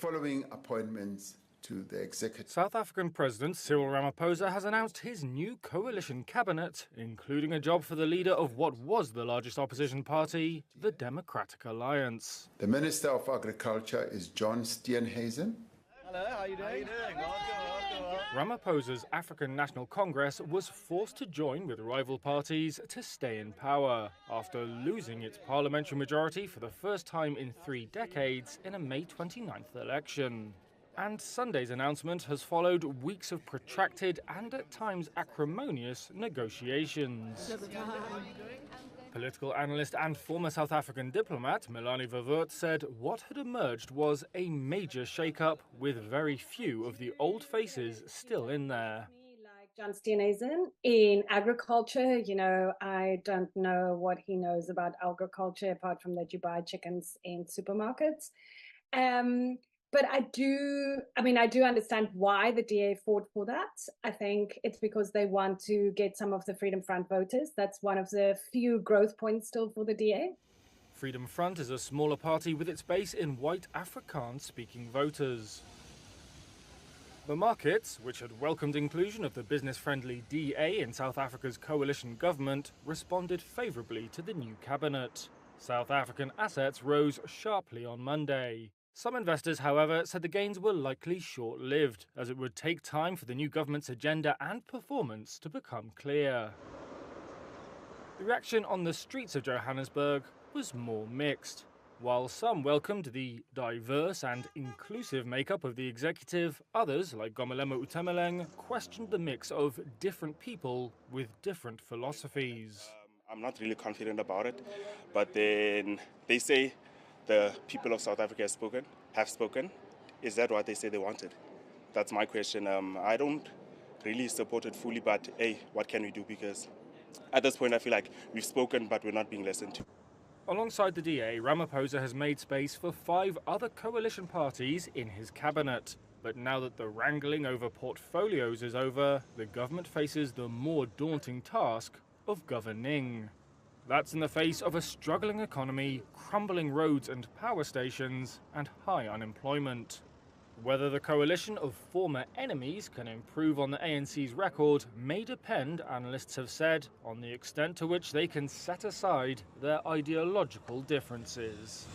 following appointments to the executive. South African President Cyril Ramaphosa has announced his new coalition cabinet, including a job for the leader of what was the largest opposition party, the Democratic Alliance. The Minister of Agriculture is John Steenhuisen. Hello, how are you doing? Welcome. Ramaphosa's African National Congress was forced to join with rival parties to stay in power after losing its parliamentary majority for the first time in 3 decades in a May 29th election. And Sunday's announcement has followed weeks of protracted and at times acrimonious negotiations. Political analyst and former South African diplomat Melanie Verwoerd said what had emerged was a major shake-up with very few of the old faces still in there. Like John Steenhuisen in agriculture, I don't know what he knows about agriculture apart from that you buy chickens in supermarkets. But I do understand why the DA fought for that. I think it's because they want to get some of the Freedom Front voters. That's one of the few growth points still for the DA. Freedom Front is a smaller party with its base in white Afrikaans-speaking voters. The markets, which had welcomed inclusion of the business-friendly DA in South Africa's coalition government, responded favourably to the new cabinet. South African assets rose sharply on Monday. Some investors, however, said the gains were likely short-lived, as it would take time for the new government's agenda and performance to become clear. The reaction on the streets of Johannesburg was more mixed. While some welcomed the diverse and inclusive makeup of the executive, others, like Gomalema Utemeleng, questioned the mix of different people with different philosophies. I'm not really confident about it, but then they say the people of South Africa have spoken. Is that what they say they wanted? That's my question. I don't really support it fully, but hey, what can we do? Because at this point, I feel like we've spoken, but we're not being listened to. Alongside the DA, Ramaphosa has made space for 5 other coalition parties in his cabinet. But now that the wrangling over portfolios is over, the government faces the more daunting task of governing. That's in the face of a struggling economy, crumbling roads and power stations, and high unemployment. Whether the coalition of former enemies can improve on the ANC's record may depend, analysts have said, on the extent to which they can set aside their ideological differences.